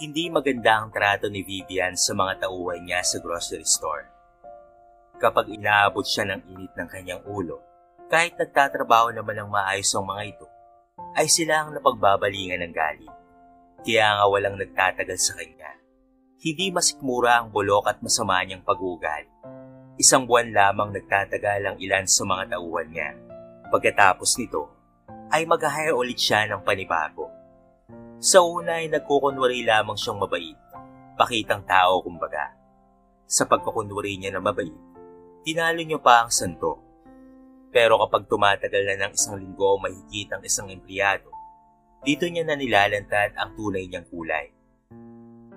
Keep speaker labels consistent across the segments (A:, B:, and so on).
A: Hindi maganda ang trato ni Vivian sa mga tauhan niya sa grocery store. Kapag inaabot siya ng init ng kanyang ulo, kahit nagtatrabaho naman ng maayos ang mga ito, ay sila ang napagbabalingan ng galit. Kaya nga walang nagtatagal sa kanya. Hindi masikmura ang bulok at masama niyang pag-uugali. Isang buwan lamang nagtatagal ang ilan sa mga tauhan niya. Pagkatapos nito, ay mag-hire ulit siya ng panibago. Sa una ay nagkukunwari lamang siyang mabait, pakitang tao kumbaga. Sa pagkukunwari niya na mabait, tinalo niya pa ang santo. Pero kapag tumatagal na ng isang linggo o mahigit ang isang empleyado, dito niya na nilalantad ang tunay niyang kulay.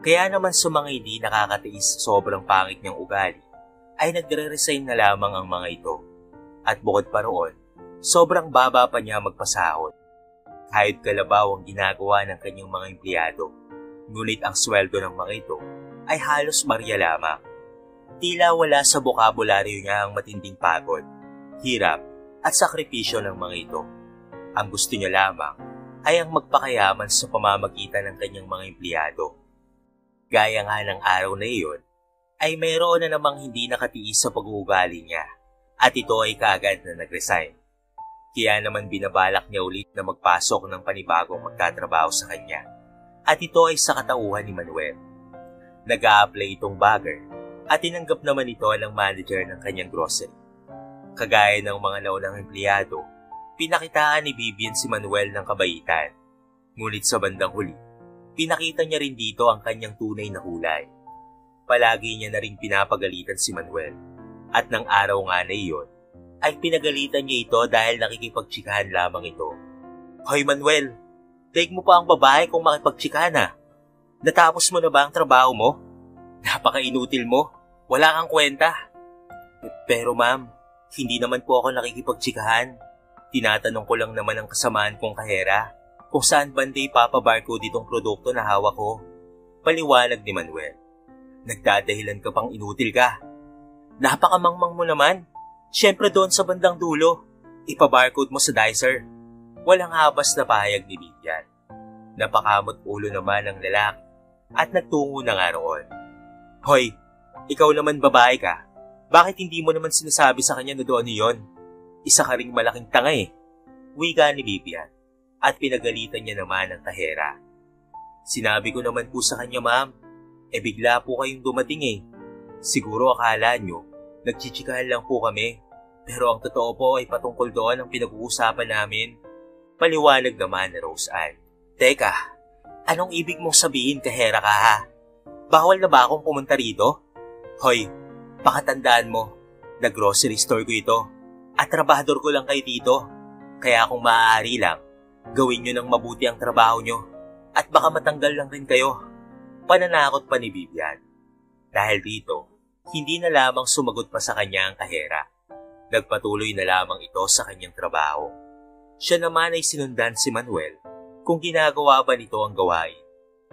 A: Kaya naman sa mga hindi nakakatiis sa sobrang pangit niyang ugali, ay nagre-resign na lamang ang mga ito. At bukod pa roon, sobrang baba pa niya magpasahod. Kahit kalabaw ang ginagawa ng kanyang mga empleyado, ngunit ang sweldo ng mga ito ay halos barya lamang. Tila wala sa bokabularyo niya ang matinding pagod, hirap at sakripisyo ng mga ito. Ang gusto niya lamang ay ang magpakayaman sa pamamagitan ng kanyang mga empleyado. Gaya nga ng araw na iyon, ay mayroon na namang hindi nakatiis sa pag-uugali niya at ito ay kaagad na nag-resign. Kaya naman binabalak niya ulit na magpasok ng panibagong magtatrabaho sa kanya. At ito ay sa katauhan ni Manuel. Nag-a-apply itong bagger at tinanggap naman ito ng manager ng kanyang grocery. Kagaya ng mga naunang empleyado, pinakitaan ni Vivian si Manuel ng kabaitan. Ngunit sa bandang huli, pinakita niya rin dito ang kanyang tunay na kulay. Palagi niya na rin pinapagalitan si Manuel. At ng araw nga na iyon, ay pinagalitan niya ito dahil nakikipagtsikahan lamang ito. Hoy Manuel, take mo pa ang babae kung makipagtsikahan ha. Natapos mo na ba ang trabaho mo? Napaka-inutil mo, wala kang kwenta. Pero ma'am, hindi naman po ako nakikipagtsikahan. Tinatanong ko lang naman ang kasamaan kong kahera kung saan banda ipapabarcode itong produkto na hawak ko. Paliwanag ni Manuel. Nagdadahilan ka pang inutil ka. Napakamangmang mo naman. Siyempre doon sa bandang dulo, ipabarcode mo sa dicer. Walang habas na pahayag ni Vivian. Napakamot ulo naman ng lalaki at nagtungo na nga roon. Hoy, ikaw naman babae ka. Bakit hindi mo naman sinasabi sa kanya na doon yun? Isa ka ring malaking tanga eh. Wika ni Vivian at pinagalitan niya naman ang kahera. Sinabi ko naman po sa kanya ma'am, bigla po kayong dumating eh. Siguro akala nyo, nagchichikahan lang po kami. Pero ang totoo po ay patungkol doon ang pinag-uusapan namin. Paliwanag naman ni Rose Ann. Teka, anong ibig mong sabihin kahera ka ha? Bawal na ba akong pumunta rito? Hoy, pakatandaan mo, nag-grocery store ko ito. At trabahador ko lang kayo dito. Kaya kung maaari lang, gawin nyo ng mabuti ang trabaho nyo. At baka matanggal lang rin kayo. Pananakot pa ni Vivian. Dahil dito, hindi na lamang sumagot pa sa kanya ang kahera. Nagpatuloy na lamang ito sa kanyang trabaho. Siya naman ay sinundan si Manuel kung ginagawa ba nito ang gawain.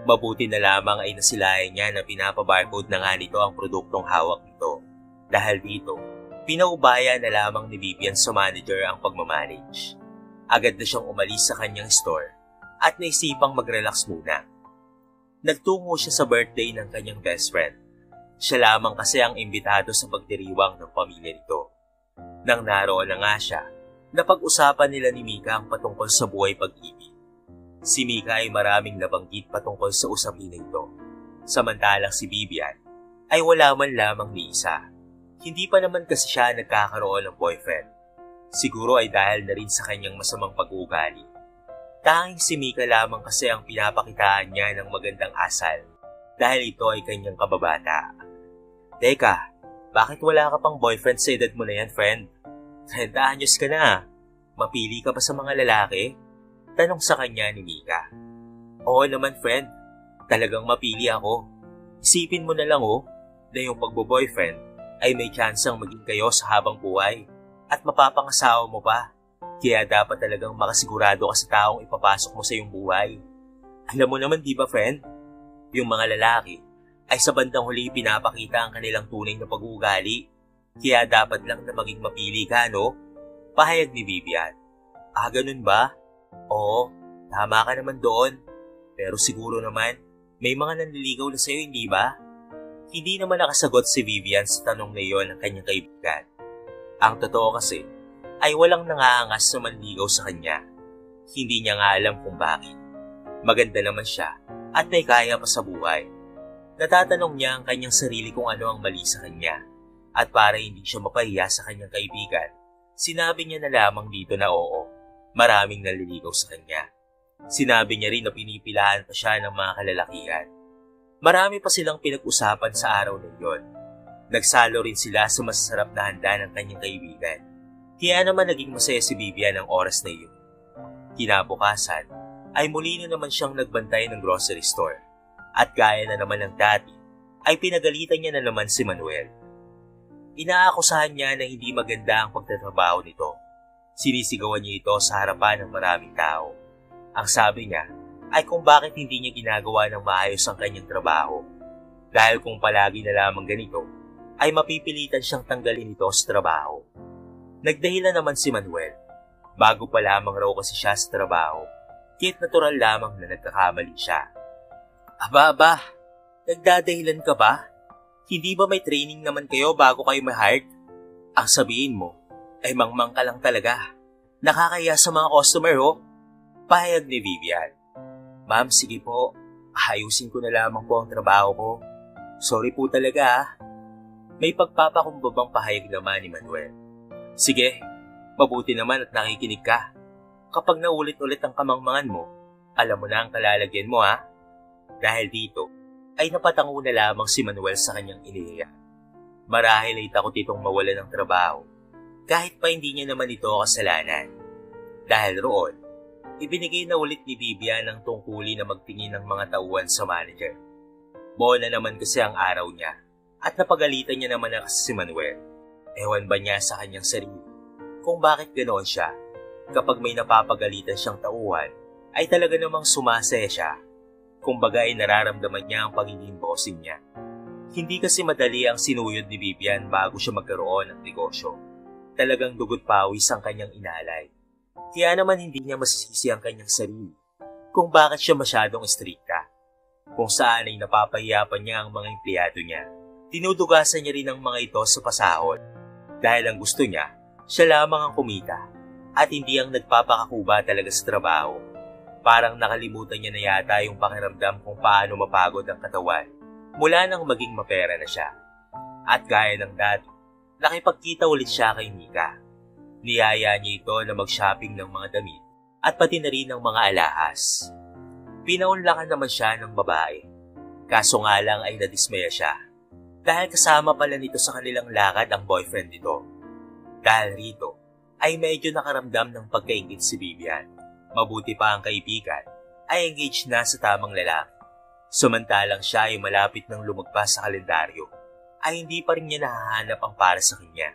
A: Mabuti na lamang ay nasilayan niya na pinapabarcode na nga nito ang produktong hawak nito. Dahil dito, pinaubaya na lamang ni Vivian sa manager ang pagmamanage. Agad na siyang umalis sa kanyang store at naisipang mag-relax muna. Nagtungo siya sa birthday ng kanyang best friend. Siya lamang kasi ang imbitado sa pagdiriwang ng pamilya nito. Nang naroon na nga siya, napag-usapan nila ni Mika ang patungkol sa buhay pag-ibig. Si Mika ay maraming nabanggit patungkol sa usapin na ito. Samantalang si Vivian ay wala man lamang ni isa. Hindi pa naman kasi siya nagkakaroon ng boyfriend. Siguro ay dahil na rin sa kanyang masamang pag-uugali. Tanging si Mika lamang kasi ang pinapakitaan niya ng magandang asal dahil ito ay kanyang kababata. Teka, bakit wala ka pang boyfriend sa edad mo na yan, friend? 30 anyos ka na. Mapili ka pa sa mga lalaki? Tanong sa kanya ni Mika. Oo naman, friend. Talagang mapili ako. Isipin mo na lang na yung pagbo-boyfriend ay may tsansang maging kayo sa habang buhay at mapapangasawa mo pa. Kaya dapat talagang makasigurado ka sa taong ipapasok mo sa iyong buhay. Alam mo naman di ba, friend? Yung mga lalaki ay sa bandang huli pinapakita ang kanilang tunay na pag-uugali. Kaya dapat lang na maging mapili ka, no? Pahayag ni Vivian. Ganun ba? Oo, tama ka naman doon. Pero siguro naman, May mga nanliligaw na sa'yo, hindi ba? Hindi naman nakasagot si Vivian sa tanong na iyon ng kanyang kaibigan. Ang totoo kasi ay walang nangaangas na manligaw sa kanya. Hindi niya nga alam kung bakit. Maganda naman siya at may kaya pa sa buhay. Natatanong niya ang kanyang sarili kung ano ang mali sa kanya. At para hindi siya mapahiya sa kanyang kaibigan, sinabi niya na lamang dito na oo, maraming nanliligaw sa kanya. Sinabi niya rin na pinipilahan pa siya ng mga kalalakihan. Marami pa silang pinag-usapan sa araw na iyon. Nagsalo rin sila sa masasarap na handa ng kanyang kaibigan. Kaya naman naging masaya si Vivian ang oras na iyon. Kinabukasan ay muli na naman siyang nagbantay ng grocery store. At gaya na naman ng dati, ay pinagalitan niya na naman si Manuel. Inaakusahan niya na hindi maganda ang pagtatrabaho nito. Sinisigawan niya ito sa harapan ng maraming tao. Ang sabi niya ay kung bakit hindi niya ginagawa ng maayos ang kanyang trabaho. Dahil kung palagi na lamang ganito, ay mapipilitan siyang tanggalin ito sa trabaho. Nagdahilan naman si Manuel. Bago pa lamang raw kasi siya sa trabaho, kahit natural lamang na nagkakamali siya. Aba, nagdadahilan ka ba? Hindi ba may training naman kayo bago kayo ma-hired? Ang sabihin mo, ay mangmang ka lang talaga. Nakakaya sa mga customer, oh. Pahayag ni Vivian. Ma'am, sige po. Ayusin ko na lamang po ang trabaho ko. Sorry po talaga, ah. May pagpapakumbabang pahayag naman ni Manuel. Sige, mabuti naman at nakikinig ka. Kapag naulit-ulit ang kamangmangan mo, alam mo na ang kalalagyan mo, ha? Dahil dito, ay napatango na lamang si Manuel sa kanyang inihiya. Marahil ay takot itong mawalan ng trabaho, kahit pa hindi niya naman ito kasalanan. Dahil roon, ibinigay na ulit ni Vivian ang tungkulin na magtingin ng mga tauhan sa manager. Buwan na naman kasi ang araw niya, at napagalitan niya naman na kasi si Manuel. Ewan ba niya sa kanyang sarili kung bakit ganoon siya? Kapag may napapagalitan siyang tauhan, ay talaga namang sumasaya siya. Kumbaga ay nararamdaman niya ang pagiging bossing niya. Hindi kasi madali ang sinuyod ni Vivian bago siya magkaroon ng negosyo. Talagang dugot pawis ang kanyang inalay. Kaya naman hindi niya masisisi ang kanyang sarili kung bakit siya masyadong strikta. Kung saan ay napapahiyapan niya ang mga empleyado niya. Tinudugasan niya rin ang mga ito sa pasahod. Dahil ang gusto niya, siya lamang ang kumita at hindi ang nagpapakakuba talaga sa trabaho. Parang nakalimutan niya na yata yung pakiramdam kung paano mapagod ang katawan mula nang maging mapera na siya. At gaya ng dati, nakipagkita ulit siya kay Mika. Niyaya niya ito na mag-shopping ng mga damit at pati na rin ng mga alahas. Pinaunlakan naman siya ng babae. Kaso nga lang ay nadismaya siya. Dahil kasama pala nito sa kanilang lakad ang boyfriend nito. Dahil rito, ay medyo nakaramdam ng pagkaingit si Vivian. Mabuti pa ang kaibigan ay engaged na sa tamang lalaki. Samantalang siya ay malapit ng lumagpas sa kalendaryo, ay hindi pa rin niya nahahanap ang para sa kanya.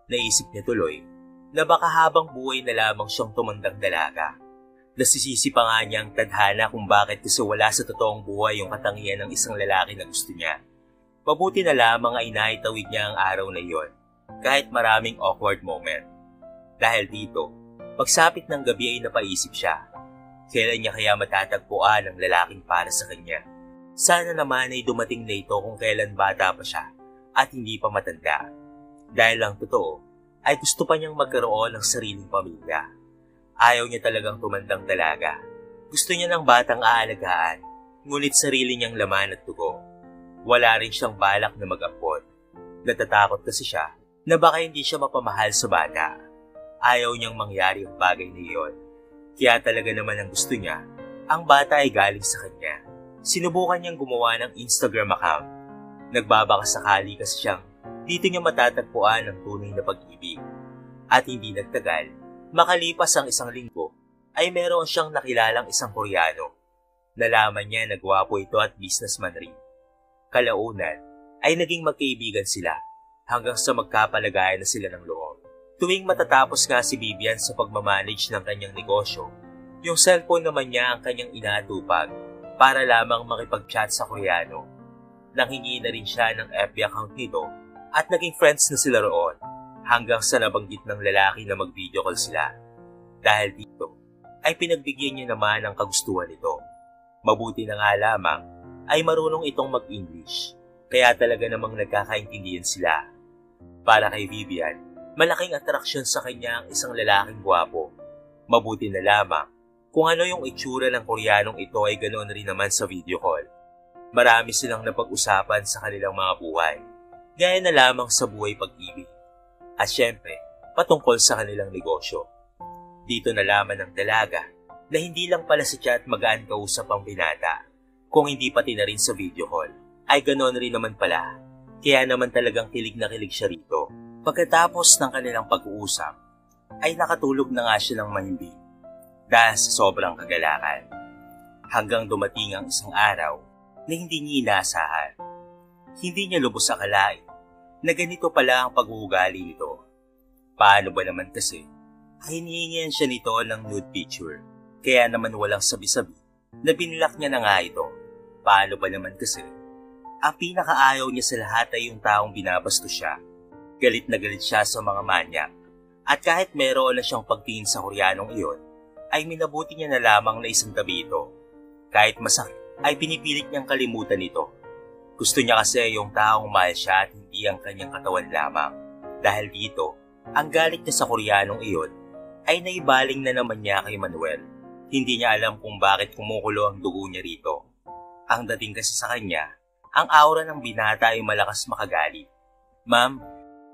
A: Naisip niya tuloy na baka habang buhay na lamang siyang tumandang dalaga. Nasisisi pa nga niya ang tadhana kung bakit kasi wala sa totoong buhay yung katangian ng isang lalaki na gusto niya. Mabuti na lamang ay naitawid niya ang araw na iyon, kahit maraming awkward moment. Dahil dito, pagsapit ng gabi ay napaisip siya. Kailan niya kaya matatagpuan ang lalaking para sa kanya? Sana naman ay dumating na ito kung kailan bata pa siya at hindi pa matanda. Dahil ang totoo, ay gusto pa niyang magkaroon ng sariling pamilya. Ayaw niya talagang tumandang dalaga. Gusto niya ng batang aalagaan, ngunit sarili niyang laman at dugo. Wala rin siyang balak na mag-ampon. Natatakot kasi siya na baka hindi siya mapamahal sa bata. Ayaw niyang mangyari ang bagay na iyon. Kaya talaga naman ang gusto niya, ang bata ay galing sa kanya. Sinubukan niyang gumawa ng Instagram account. Nagbabaka sakali kasi siyang dito niya matatagpuan ang tunay na pag-ibig. At hindi nagtagal, makalipas ang isang linggo, ay meron siyang nakilalang isang Koreano. Nalaman niya na gwapo ito at businessman rin. Kalaunan, ay naging magkaibigan sila hanggang sa magkapalagayan na sila ng loob. Tuwing matatapos nga si Vivian sa pagmamanage ng kanyang negosyo, yung cellphone naman niya ang kanyang inaatupag para lamang makipag-chat sa Koreano. Nanghingi na rin siya ng FB account nito at naging friends na sila roon hanggang sa nabanggit ng lalaki na mag-video call sila. Dahil dito, ay pinagbigyan niya naman ang kagustuhan nito. Mabuti na nga lamang ay marunong itong mag-English, kaya talaga namang nagkakaintindihan sila. Para kay Vivian, malaking atraksyon sa kanya ang isang lalaking gwapo. Mabuti na lamang, kung ano yung itsura ng Koreanong ito ay ganoon rin naman sa video call. Marami silang napag-usapan sa kanilang mga buhay, gaya na lamang sa buhay pag-ibig. At syempre, patungkol sa kanilang negosyo. Dito nalaman ng dalaga na hindi lang pala si Chat magaan kausap ang binata, kung hindi pati na rin sa video call, ay ganoon rin naman pala. Kaya naman talagang kilig na kilig siya rito. Pagkatapos ng kanilang pag-uusap, ay nakatulog na nga siya ng mahimbing dahil sa sobrang kagalakan. Hanggang dumating ang isang araw na hindi niya inaasahan. Hindi niya lubos akalain na ganito pala ang pag-uugali nito. Paano ba naman kasi ay hinihingihan siya nito ng nude picture, kaya naman walang sabi-sabi na binlock niya na nga ito. Paano ba naman kasi ang pinakaayaw niya sa lahat ay yung taong binabasto siya. Galit na galit siya sa mga manyak, at kahit meron na siyang pagtingin sa Koreanong iyon, ay minabuti niya na lamang na isang tabi ito. Kahit masakit, ay pinipilit niyang kalimutan ito. Gusto niya kasi yung taong mahal siya at hindi ang kanyang katawan lamang. Dahil dito, ang galit niya sa Koreanong iyon ay naibaling na naman niya kay Manuel. Hindi niya alam kung bakit kumukulo ang dugo niya rito. Ang dating kasi sa kanya, ang aura ng binata ay malakas makagalit. Ma'am,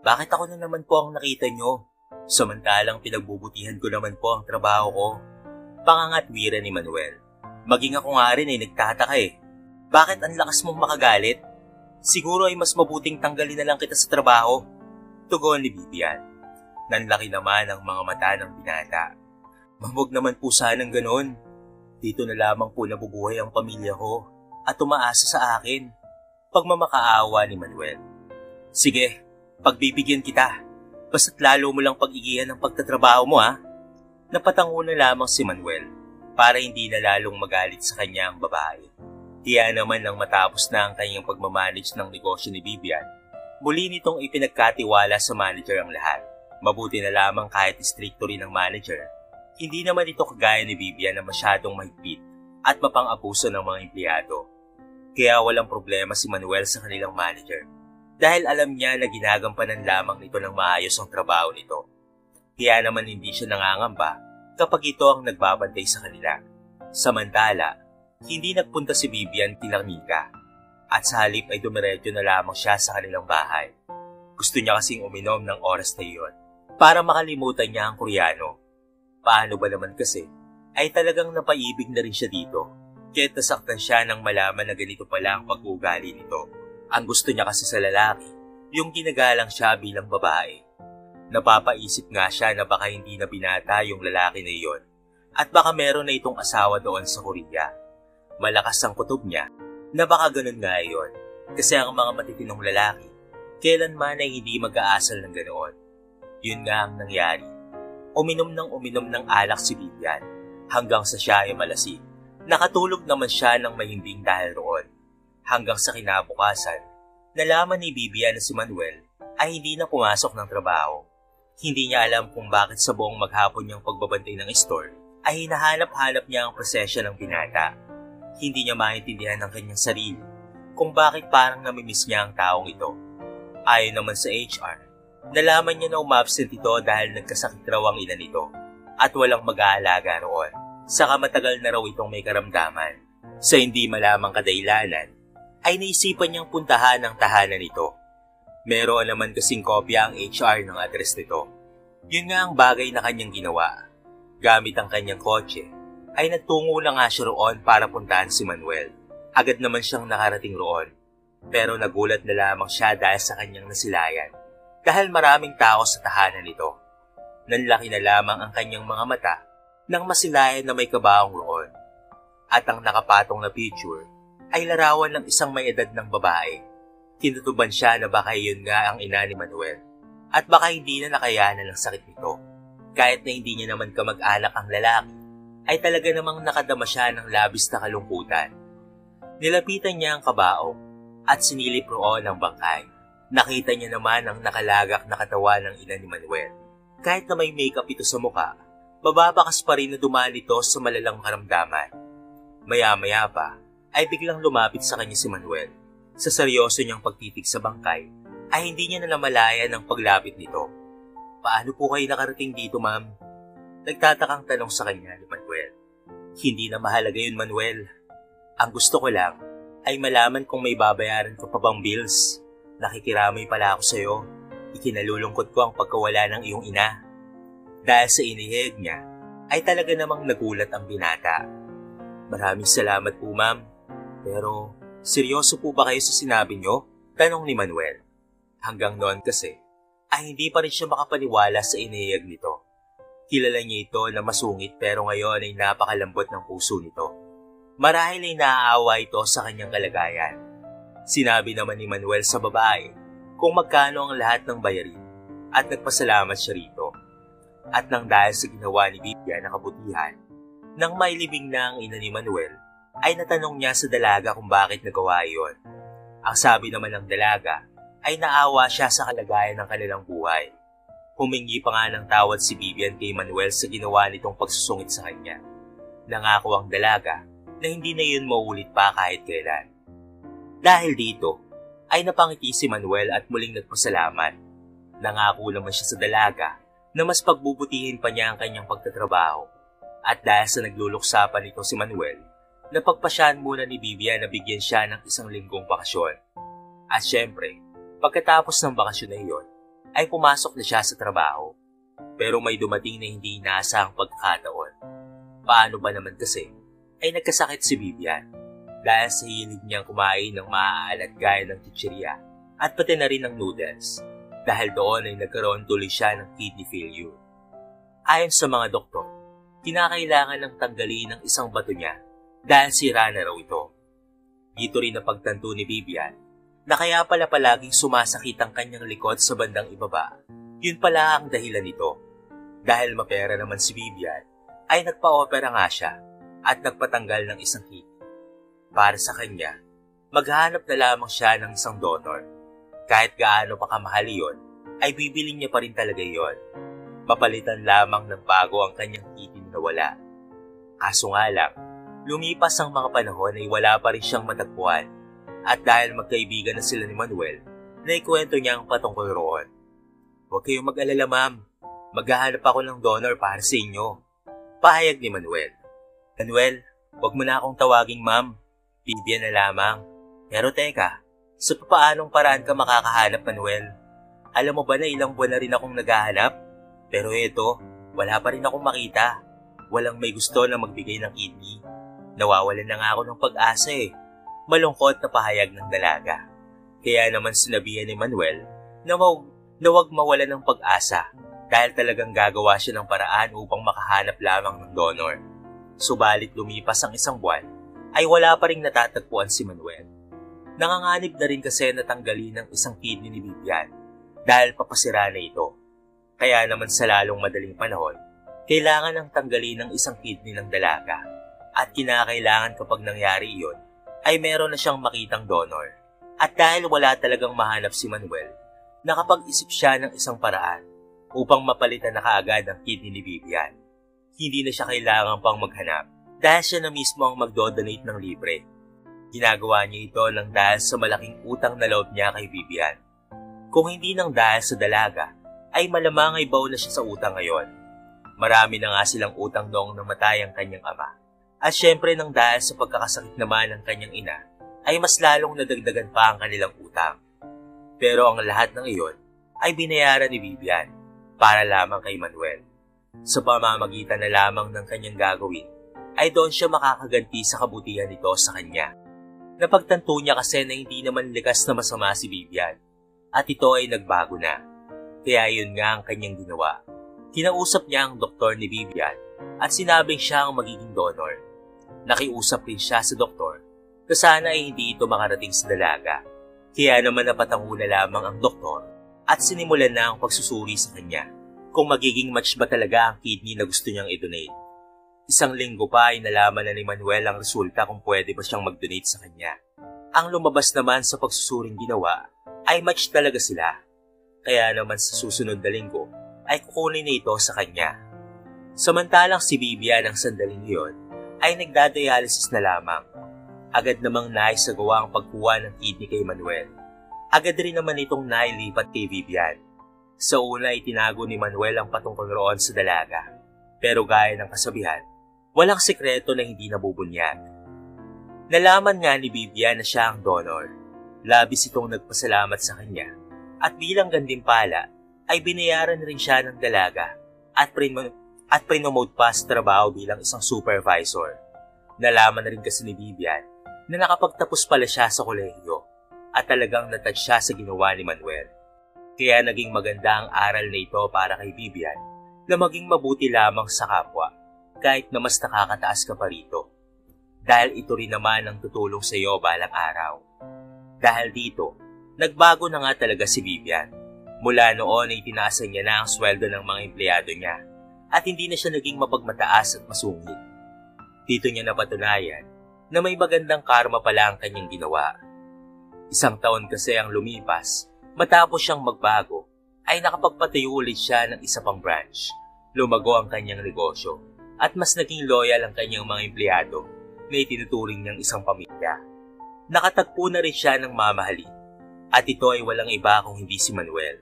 A: bakit ako na naman po ang nakita niyo? Samantalang pinagbubutihan ko naman po ang trabaho ko. Pangangatwira ni Manuel. Maging ako nga rin ay nagtataka eh. Bakit ang lakas mong makagalit? Siguro ay mas mabuting tanggalin na lang kita sa trabaho. Tugon ni Vivian. Nanlaki naman ang mga mata ng binata. Mahwag naman po sanang ganon. Dito na lamang po nabubuhay ang pamilya ko at umaasa sa akin. Pagmamakaawa ni Manuel. Sige, pagbibigyan kita. Basta't lalo mo lang pag-igihan ng pagtatrabaho mo ha. Napatango na lamang si Manuel para hindi na lalong magalit sa kanya ang babae. Kaya naman nang matapos na ang kanyang pagmamanage ng negosyo ni Vivian, muli nitong ipinagkatiwala sa manager ang lahat. Mabuti na lamang kahit istrikto rin ng manager, hindi naman ito kagaya ni Vivian na masyadong mahigpit at mapang-abuso ng mga empleyado. Kaya walang problema si Manuel sa kanilang manager dahil alam niya na ginagampanan lamang nito ng maayos ang trabaho nito. Kaya naman hindi siya nangangamba kapag ito ang nagbabantay sa kanila. Samantala, hindi nagpunta si Vivian kila Mika at sa halip ay dumiretso na lamang siya sa kanilang bahay. Gusto niya kasing uminom ng oras na iyon para makalimutan niya ang Koreano. Paano ba naman kasi ay talagang napaibig na rin siya dito, kaya't nasaktan siya nang malaman na ganito pala ang pag-uugali nito. Ang gusto niya kasi sa lalaki, yung ginagalang siya bilang babae. Napapaisip nga siya na baka hindi na binata yung lalaki na iyon at baka meron na itong asawa doon sa Korea. Malakas ang kutob niya na baka ganun nga iyon kasi ang mga matitinong lalaki kailanman ay hindi mag-aasal ng ganoon. Yun nga ang nangyari. Uminom ng alak si Vivian hanggang sa siya ay malasing. Nakatulog naman siya ng mahimbing dahil roon. Hanggang sa kinabukasan, nalaman ni Vivian na si Manuel ay hindi na pumasok ng trabaho. Hindi niya alam kung bakit sa buong maghapon niyang pagbabantay ng store ay hinahanap-hanap niya ang presensya ng binata. Hindi niya maintindihan ng kanyang sarili kung bakit parang namimiss niya ang taong ito. Ayon naman sa HR, nalaman niya na umabsent ito dahil nagkasakit raw ang ina nito at walang mag-aalaga roon. Saka matagal na raw itong may karamdaman. Sa hindi malamang kadailanan, ay naisipan niyang puntahan ang tahanan nito. Meron naman kasing kopya ang HR ng address nito. Yun nga ang bagay na kanyang ginawa. Gamit ang kanyang kotse, ay nagtungo na nga siya roon para puntahan si Manuel. Agad naman siyang nakarating roon. Pero nagulat na lamang siya dahil sa kanyang nasilayan. Dahil maraming tao sa tahanan nito. Nanlaki na lamang ang kanyang mga mata nang masilayan na may kabaong roon. At ang nakapatong na picture ay larawan ng isang may edad ng babae. Tinutuban siya na baka yun nga ang ina ni Manuel at baka hindi na nakayanan ng sakit nito. Kahit na hindi niya naman kamag-anak ang lalaki, ay talaga namang nakadama siya ng labis na kalungkutan. Nilapitan niya ang kabaong at sinilip roon ang bangkay. Nakita niya naman ang nakalagak na katawan ng ina ni Manuel. Kahit na may makeup ito sa muka, mababakas pa rin na dumaan ito sa malalang karamdaman. Maya-maya pa, ay biglang lumapit sa kanya si Manuel. Sa seryoso niyang pagtitig sa bangkay, ay hindi niya na namalayan ang paglapit nito. "Paano po kayo nakarating dito, ma'am?" Nagtatakang tanong sa kanya ni Manuel. "Hindi na mahalaga yun, Manuel. Ang gusto ko lang ay malaman kung may babayaran ka pa bang bills. Nakikiramay pala ako sa'yo. Ikinalulungkot ko ang pagkawala ng iyong ina." Dahil sa inihayag niya, ay talaga namang nagulat ang binata. "Maraming salamat po, ma'am. Pero, seryoso po ba kayo sa sinabi niyo?" Tanong ni Manuel. Hanggang noon kasi, ay hindi pa rin siya makapaniwala sa inihayag nito. Kilala niya ito na masungit pero ngayon ay napakalambot ng puso nito. Marahil ay naaawa ito sa kanyang kalagayan. Sinabi naman ni Manuel sa babae kung magkano ang lahat ng bayarin at nagpasalamat siya rito. At nang dahil sa ginawa ni Vivian na kabutihan, nang mailibing na ang ina ni Manuel, ay natanong niya sa dalaga kung bakit nagawa iyon. Ang sabi naman ng dalaga ay naawa siya sa kalagayan ng kanilang buhay. Humingi pa nga ng tawad si Vivian kay Manuel sa ginawa nitong pagsusungit sa kanya. Nangako ang dalaga na hindi na yun maulit pa kahit kailan. Dahil dito, ay napangiti si Manuel at muling nagpasalamat. Nangako naman siya sa dalaga na mas pagbubutihin pa niya ang kanyang pagtatrabaho. At dahil sa nagluluksapan nito si Manuel, napagpasyahan muna ni Vivian na bigyan siya ng 1 linggong bakasyon. At syempre, pagkatapos ng bakasyon na iyon, ay pumasok na siya sa trabaho. Pero may dumating na hindi inaasahang pagkakataon. Paano ba naman kasi, ay nagkasakit si Vivian dahil sa hilig niyang kumain ng maaalat gaya ng chichirya at pati na rin ng noodles. Dahil doon ay nagkaroon tuloy siya ng kidney failure. Ayon sa mga doktor, kinakailangan ng tanggalin ng isang bato niya dahil sira na raw ito. Dito rin napagtanto ni Vivian na kaya pala palaging sumasakit ang kanyang likod sa bandang ibaba. Yun pala ang dahilan nito. Dahil mapera naman si Vivian, ay nagpa-opera nga siya at nagpatanggal ng isang kidney. Para sa kanya, maghahanap na lamang siya ng isang donor. Kahit gaano pa kamahal iyon, ay bibili niya pa rin talaga iyon. Papalitan lamang ng bago ang kanyang kidney na wala. Kaso nga lang, lumipas ang mga panahon ay wala pa rin siyang matagpuan. At dahil magkaibigan na sila ni Manuel, naikwento niya ang patungkol roon. "Huwag kayong mag-alala, ma'am. Maghahanap ako ng donor para sa inyo." Pahayag ni Manuel. "Manuel, huwag mo na akong tawaging ma'am. Vivian na lamang. Pero teka, sa papaanong paraan ka makakahanap, Manuel? Alam mo ba na ilang buwan na rin akong naghahanap? Pero eto, wala pa rin akong makita. Walang may gusto na magbigay ng kidney. Nawawalan na nga ako ng pag-asa eh." Malungkot na pahayag ng dalaga. Kaya naman sinabihan ni Manuel na huwag mawalan ng pag-asa dahil talagang gagawa siya ng paraan upang makahanap lamang ng donor. Subalit lumipas ang 1 buwan, ay wala pa ring natatagpuan si Manuel. Nanganganib na rin kasi natanggalin ng isang kidney ni Vivian dahil papasira na ito. Kaya naman sa lalong madaling panahon, kailangan ng tanggalin ng isang kidney ng dalaga. At kinakailangan kapag nangyari iyon, ay meron na siyang makitang donor. At dahil wala talagang mahanap si Manuel, nakapag-isip siya ng isang paraan upang mapalitan na kaagad ang kidney ni Vivian. Hindi na siya kailangan pang maghanap dahil siya na mismo ang magdodonate ng libre. Ginagawa niya ito nang dahil sa malaking utang na loob niya kay Vivian. Kung hindi nang dahil sa dalaga, ay malamang ay baon na siya sa utang ngayon. Marami na nga silang utang noong namatay ang kanyang ama. At syempre nang dahil sa pagkakasakit naman ng kanyang ina, ay mas lalong nadagdagan pa ang kanilang utang. Pero ang lahat ng iyon ay binayaran ni Vivian para lamang kay Manuel. Sa pamamagitan na lamang ng kanyang gagawin, ay doon siya makakaganti sa kabutihan nito sa kanya. Napagtanto niya kasi na hindi naman likas na masama si Vivian at ito ay nagbago na. Kaya yun nga ang kanyang ginawa. Kinausap niya ang doktor ni Vivian at sinabing siya ang magiging donor. Nakiusap rin siya sa doktor na sana ay hindi ito makarating sa dalaga. Kaya naman napatango na lamang ang doktor at sinimulan na ang pagsusuri sa kanya kung magiging match ba talaga ang kidney na gusto niyang i-donate. 1 linggo pa ay nalaman na ni Manuel ang resulta kung pwede ba siyang mag-donate sa kanya. Ang lumabas naman sa pagsusuring ginawa ay match talaga sila. Kaya naman sa susunod na linggo ay kukunin na ito sa kanya. Samantalang si Vivian ang sandaling iyon ay nagdadialysis na lamang. Agad namang naisagawa ang pagkuha ng kidney kay Manuel. Agad rin naman itong nailipat kay Vivian. Sa una ay tinago ni Manuel ang patungkol roon sa dalaga. Pero gaya ng kasabihan, walang sikreto na hindi nabubunyag. Nalaman nga ni Vivian na siya ang donor. Labis itong nagpasalamat sa kanya. At bilang gantimpala, ay binayaran rin siya ng dalaga at prinomote pa sa trabaho bilang isang supervisor. Nalaman na rin kasi ni Vivian na nakapagtapos pala siya sa kolehiyo at talagang natouch siya sa ginawa ni Manuel. Kaya naging maganda ang aral na ito para kay Vivian na maging mabuti lamang sa kapwa kahit na mas nakakataas ka pa rito. Dahil ito rin naman ang tutulong sa iyo balang araw. Dahil dito, nagbago na nga talaga si Vivian. Mula noon ay tinaasan niya na ang sweldo ng mga empleyado niya at hindi na siya naging mapagmataas at masungit. Dito niya napatunayan na may magandang karma pala ang kanyang ginawa. Isang taon kasi ang lumipas, matapos siyang magbago, ay nakapagpatayo ulit siya ng isa pang branch. Lumago ang kanyang negosyo at mas naging loyal ang kanyang mga empleyado na itinuturing niyang isang pamilya. Nakatagpo na rin siya ng mamahalin at ito ay walang iba kung hindi si Manuel.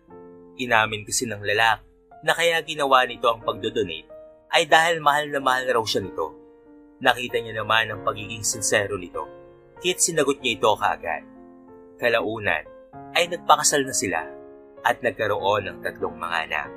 A: Inamin kasi ng lalaki na kaya ginawa nito ang pagdodonate ay dahil mahal na mahal raw siya nito. Nakita niya naman ang pagiging sincero nito, kaya't sinagot niya ito kaagad. Kalaunan ay nagpakasal na sila at nagkaroon ng 3 mga anak.